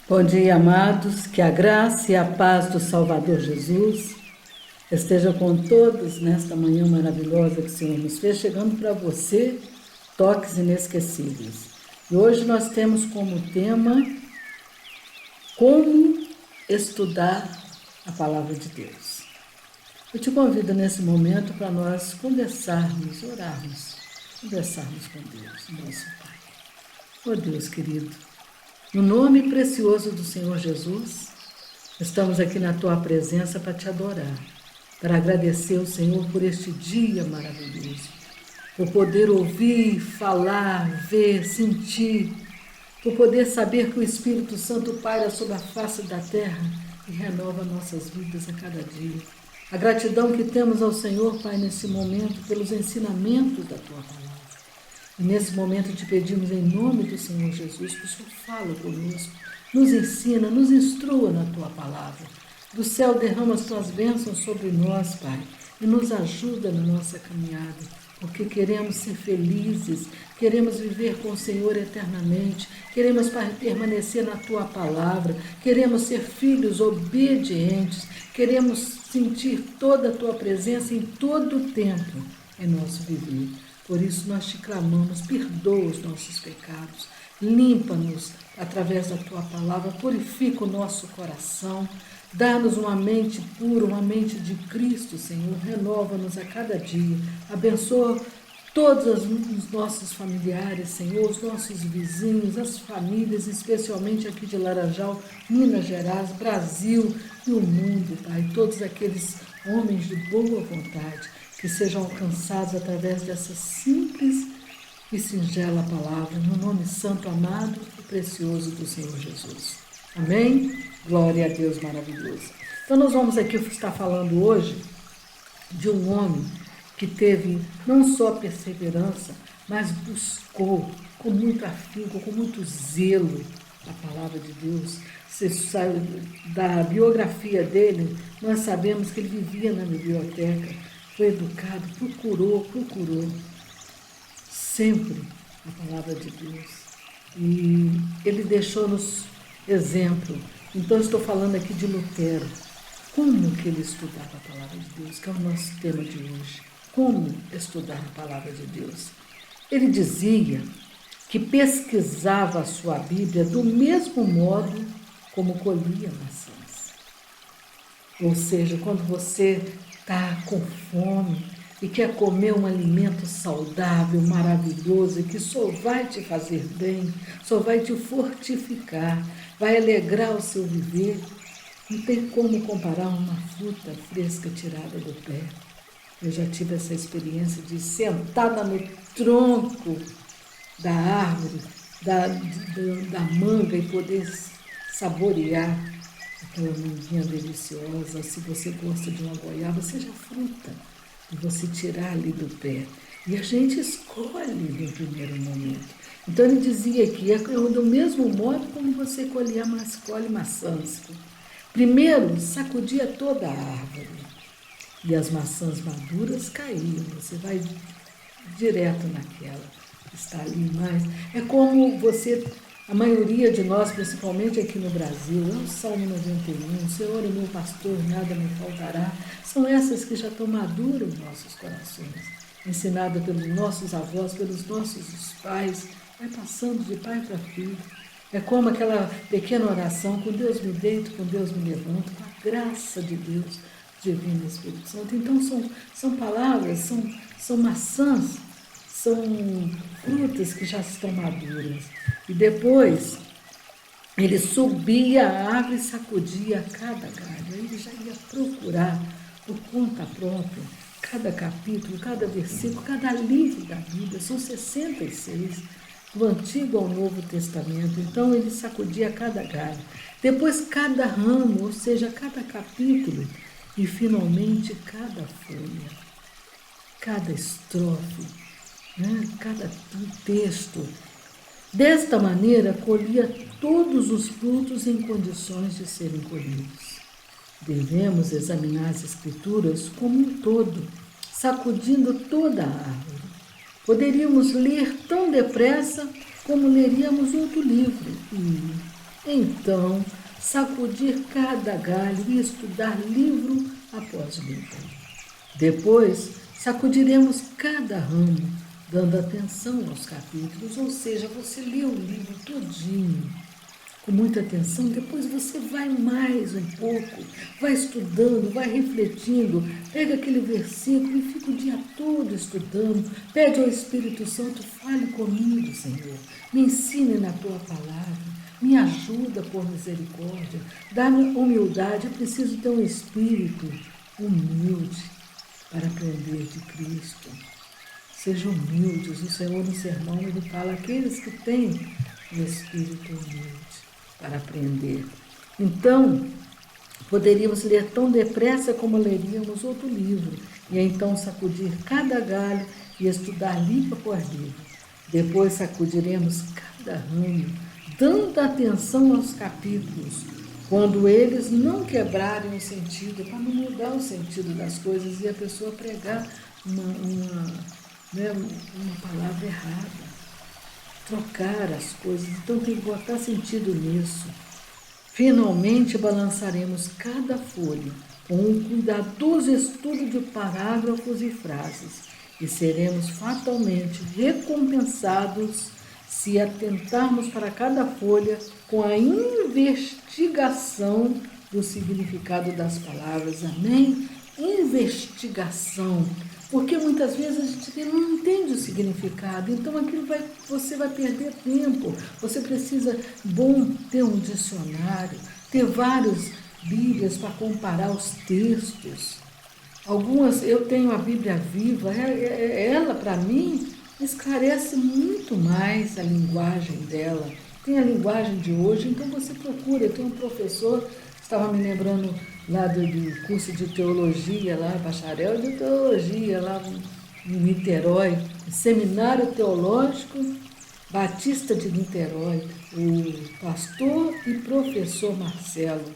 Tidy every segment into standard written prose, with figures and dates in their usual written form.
Bom dia, amados, que a graça e a paz do Salvador Jesus esteja com todos nesta manhã maravilhosa que o Senhor nos fez, chegando para você, toques inesquecíveis. E hoje nós temos como tema como estudar a Palavra de Deus. Eu te convido nesse momento para nós conversarmos, conversarmos com Deus, nosso Pai. Oh Deus querido, no nome precioso do Senhor Jesus, estamos aqui na Tua presença para Te adorar, para agradecer ao Senhor por este dia maravilhoso, por poder ouvir, falar, ver, sentir, por poder saber que o Espírito Santo paira sobre a face da terra e renova nossas vidas a cada dia. A gratidão que temos ao Senhor, Pai, nesse momento, pelos ensinamentos da Tua palavra. E nesse momento te pedimos em nome do Senhor Jesus que o Senhor fale conosco, nos ensina, nos instrua na Tua palavra. Do céu derrama as Tuas bênçãos sobre nós, Pai, e nos ajuda na nossa caminhada, porque queremos ser felizes, queremos viver com o Senhor eternamente, queremos permanecer na Tua palavra, queremos ser filhos obedientes, queremos sentir toda a Tua presença em todo o tempo em nosso viver. Por isso nós te clamamos, perdoa os nossos pecados, limpa-nos através da Tua palavra, purifica o nosso coração, dá-nos uma mente pura, uma mente de Cristo, Senhor, renova-nos a cada dia, abençoa todos os nossos familiares, Senhor, os nossos vizinhos, as famílias, especialmente aqui de Laranjal, Minas Gerais, Brasil e o mundo, Pai, todos aqueles homens de boa vontade, que sejam alcançados através dessa simples e singela palavra, no nome santo, amado e precioso do Senhor Jesus. Amém? Glória a Deus maravilhoso. Então nós vamos aqui estar falando hoje de um homem que teve não só perseverança, mas buscou com muito afinco, com muito zelo a palavra de Deus. Você sabe da biografia dele, nós sabemos que ele vivia na biblioteca, foi educado, procurou sempre a palavra de Deus. E ele deixou-nos exemplo. Então, estou falando aqui de Lutero. Como que ele estudava a palavra de Deus, que é o nosso tema de hoje. Como estudar a palavra de Deus? Ele dizia que pesquisava a sua Bíblia do mesmo modo como colhia maçãs. Ou seja, quando você está com fome e quer comer um alimento saudável, maravilhoso, que só vai te fazer bem, só vai te fortificar, vai alegrar o seu viver, não tem como comparar uma fruta fresca tirada do pé. Eu já tive essa experiência de sentada no tronco da árvore, da manga e poder saborear aquela manguinha deliciosa. Se você gosta de uma goiaba, seja fruta, e você tirar ali do pé. E a gente escolhe no primeiro momento. Então ele dizia que é do mesmo modo como você colhe maçãs. Primeiro, sacudia toda a árvore e as maçãs maduras caíam. Você vai direto naquela que está ali mais. É como você... A maioria de nós, principalmente aqui no Brasil, é o Salmo 91, Senhor é meu pastor, nada me faltará. São essas que já estão maduras nos nossos corações, ensinadas pelos nossos avós, pelos nossos pais, vai passando de pai para filho. É como aquela pequena oração, com Deus me deito, com Deus me levanto, com a graça de Deus, divino Espírito Santo. Então são palavras, são maçãs, são frutas que já estão maduras. E depois, ele subia a árvore e sacudia cada galho. Aí ele já ia procurar, por conta própria, cada capítulo, cada versículo, cada livro da Bíblia. São 66, do Antigo ao Novo Testamento. Então, ele sacudia cada galho. Depois, cada ramo, ou seja, cada capítulo. E, finalmente, cada folha, cada estrofe, cada texto. Desta maneira, colhia todos os frutos em condições de serem colhidos. Devemos examinar as Escrituras como um todo, sacudindo toda a árvore. Poderíamos ler tão depressa como leríamos outro livro e Então, sacudir cada galho e estudar livro após livro. Depois, sacudiremos cada ramo, dando atenção aos capítulos, ou seja, você lê o livro todinho, com muita atenção, depois você vai mais um pouco, vai estudando, vai refletindo, pega aquele versículo e fica o dia todo estudando, pede ao Espírito Santo, fale comigo, Senhor, me ensine na tua palavra, me ajuda por misericórdia, dá-me humildade, eu preciso ter um espírito humilde para aprender de Cristo. Sejam humildes, o Senhor no sermão ele fala, aqueles que têm um espírito humilde para aprender. Então, poderíamos ler tão depressa como leríamos outro livro, e então sacudir cada galho e estudar livro por livro. Depois sacudiremos cada ramo, dando atenção aos capítulos, quando eles não quebrarem o sentido, para não mudar o sentido das coisas e a pessoa pregar uma palavra errada. Trocar as coisas, então tem que botar sentido nisso. Finalmente balançaremos cada folha com um cuidadoso estudo de parágrafos e frases e seremos fatalmente recompensados se atentarmos para cada folha com a investigação do significado das palavras. Amém? Investigação. Porque muitas vezes a gente não entende o significado, então você vai perder tempo. Você precisa, ter um dicionário, ter várias Bíblias para comparar os textos. Eu tenho a Bíblia Viva, ela para mim esclarece muito mais a linguagem dela. Tem a linguagem de hoje, então você procura. Eu tenho um professor, estava me lembrando lá do curso de teologia, lá, bacharel de teologia, lá em Niterói, Seminário Teológico Batista de Niterói, o pastor e professor Marcelo.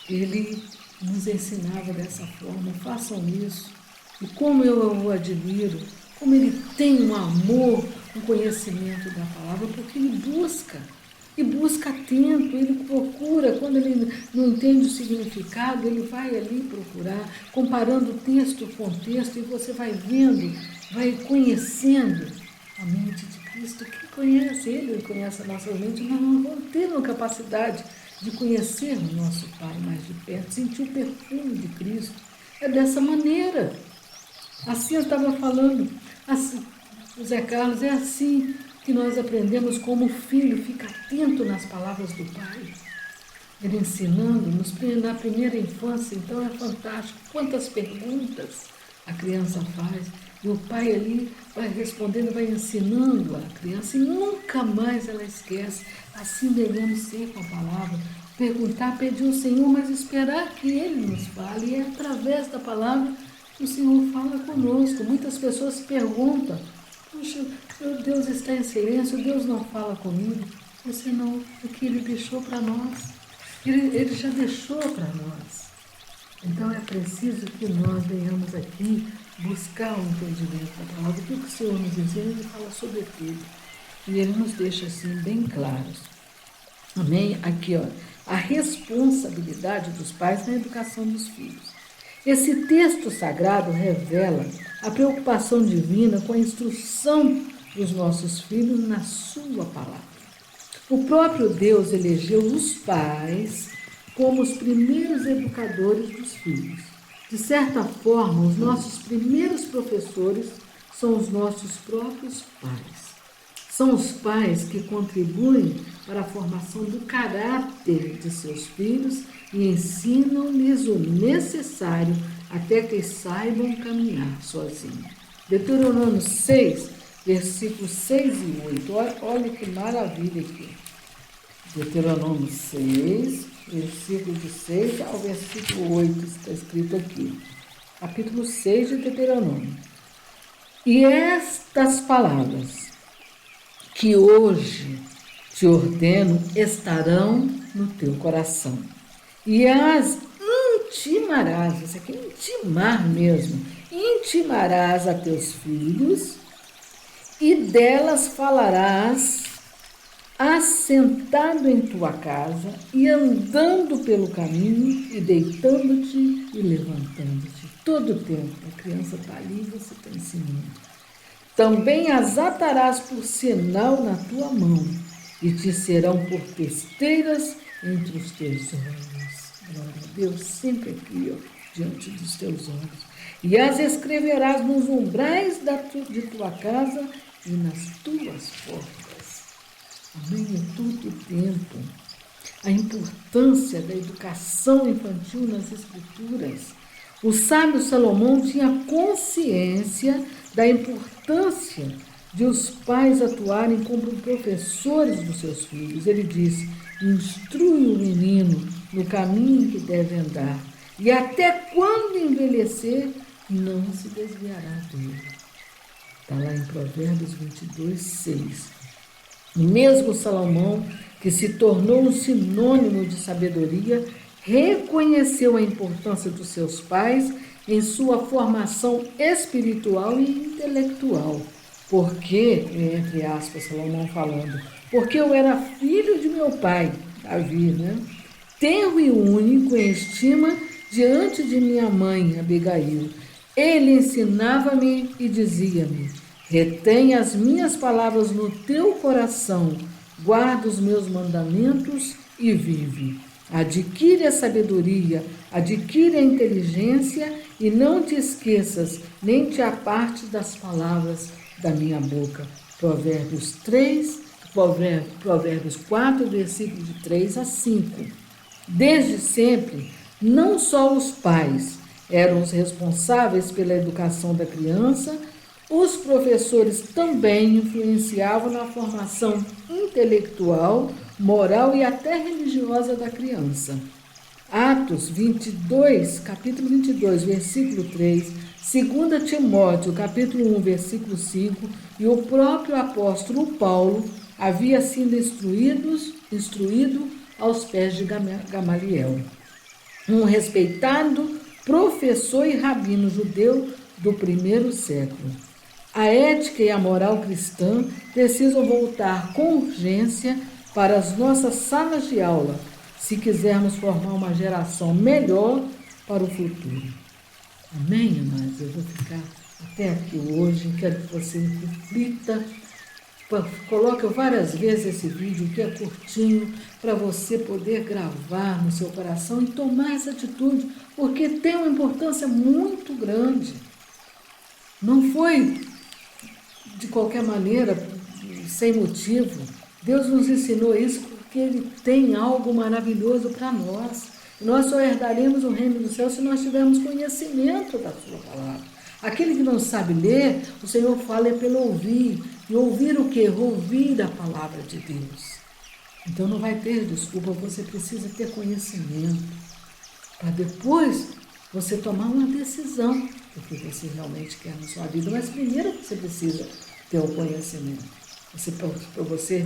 Ele nos ensinava dessa forma, façam isso. E como eu o admiro, como ele tem um amor, um conhecimento da palavra, porque ele busca. E busca atento, ele procura, quando ele não entende o significado, ele vai ali procurar, comparando texto com texto, e você vai vendo, vai conhecendo a mente de Cristo. Quem conhece ele conhece a nossa mente, nós não vamos ter a capacidade de conhecer o nosso Pai mais de perto, sentir o perfume de Cristo. É dessa maneira. Assim eu estava falando, assim, o Zé Carlos, é assim que nós aprendemos como o filho fica atento nas palavras do pai. Ele ensinando-nos na primeira infância, então é fantástico. Quantas perguntas a criança faz, e o pai ali vai respondendo, vai ensinando a criança, e nunca mais ela esquece. Assim devemos ser com a palavra. Perguntar, pedir ao Senhor, mas esperar que Ele nos fale, e é através da palavra que o Senhor fala conosco. Muitas pessoas perguntam, puxa, meu Deus está em silêncio, Deus não fala comigo. Você não, o que Ele deixou para nós. Ele já deixou para nós. Então é preciso que nós venhamos aqui buscar o entendimento da palavra. O que o Senhor nos ensina, Ele fala sobre tudo. E Ele nos deixa assim bem claros. Amém? Aqui, ó, a responsabilidade dos pais na educação dos filhos. Esse texto sagrado revela a preocupação divina com a instrução dos nossos filhos na sua palavra. O próprio Deus elegeu os pais como os primeiros educadores dos filhos. De certa forma, os nossos primeiros professores são os nossos próprios pais. São os pais que contribuem para a formação do caráter de seus filhos e ensinam-lhes o necessário até que saibam caminhar sozinhos. Deuteronômio 6, versículos 6 e 8. Olha que maravilha aqui. Deuteronômio 6, versículo de 6 ao versículo 8, está escrito aqui. Capítulo 6 de Deuteronômio. E estas palavras que hoje te ordeno estarão no teu coração. E as intimarás, isso aqui é intimar mesmo, intimarás a teus filhos e delas falarás assentado em tua casa e andando pelo caminho e deitando-te e levantando-te. Todo o tempo a criança está ali e você está ensinando. Também as atarás por sinal na tua mão e te serão por testeiras entre os teus olhos. Glória a Deus, sempre aqui, ó, diante dos teus olhos. E as escreverás nos umbrais de tua casa e nas tuas portas. Amém? Em todo o tempo. A importância da educação infantil nas Escrituras. O sábio Salomão tinha consciência da importância de os pais atuarem como professores dos seus filhos. Ele diz: instrui o menino no caminho que deve andar, e até quando envelhecer, não se desviará dele. Está lá em Provérbios 22, 6. O mesmo Salomão, que se tornou um sinônimo de sabedoria, reconheceu a importância dos seus pais em sua formação espiritual e intelectual. Porque, entre aspas, Salomão falando, porque eu era filho de meu pai, Davi, né? Tenro e único em estima diante de minha mãe, Abigail. Ele ensinava-me e dizia-me: retém as minhas palavras no teu coração, guarda os meus mandamentos e vive. Adquire a sabedoria, adquire a inteligência e não te esqueças, nem te apartes das palavras da minha boca. Provérbios 4, versículos de 3 a 5. Desde sempre, não só os pais eram os responsáveis pela educação da criança, os professores também influenciavam na formação intelectual, moral e até religiosa da criança. Atos 22, capítulo 22, versículo 3, 2 Timóteo, capítulo 1, versículo 5, e o próprio apóstolo Paulo havia sido instruído aos pés de Gamaliel, um respeitado professor e rabino judeu do primeiro século. A ética e a moral cristã precisam voltar com urgência para as nossas salas de aula, se quisermos formar uma geração melhor para o futuro. Amém, amados? Eu vou ficar até aqui hoje. Quero que você reflita. Coloque várias vezes esse vídeo, que é curtinho, para você poder gravar no seu coração e tomar essa atitude, porque tem uma importância muito grande. Não foi de qualquer maneira, sem motivo. Deus nos ensinou isso porque Ele tem algo maravilhoso para nós. Nós só herdaremos o reino do céu se nós tivermos conhecimento da sua palavra. Aquele que não sabe ler, o Senhor fala é pelo ouvir. E ouvir o quê? Ouvir a palavra de Deus. Então não vai ter desculpa, você precisa ter conhecimento para depois você tomar uma decisão do que você realmente quer na sua vida. Mas primeiro você precisa ter o conhecimento, para você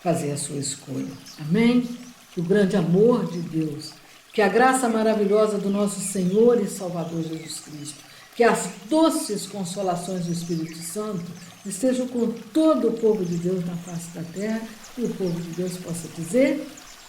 fazer a sua escolha. Amém? Que o grande amor de Deus, que a graça maravilhosa do nosso Senhor e Salvador Jesus Cristo, que as doces consolações do Espírito Santo estejam com todo o povo de Deus na face da terra, e o povo de Deus possa dizer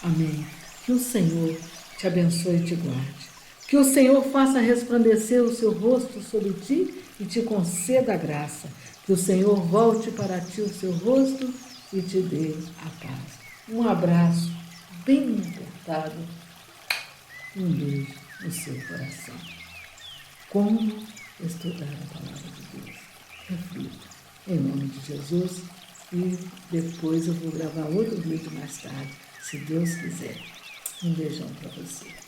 amém. Que o Senhor te abençoe e te guarde. Que o Senhor faça resplandecer o seu rosto sobre ti e te conceda a graça. Que o Senhor volte para ti o seu rosto e te dê a paz. Um abraço bem apertado, um beijo no seu coração. Como estudar a palavra de Deus? Reflita, em nome de Jesus, e depois eu vou gravar outro vídeo mais tarde, se Deus quiser. Um beijão para você.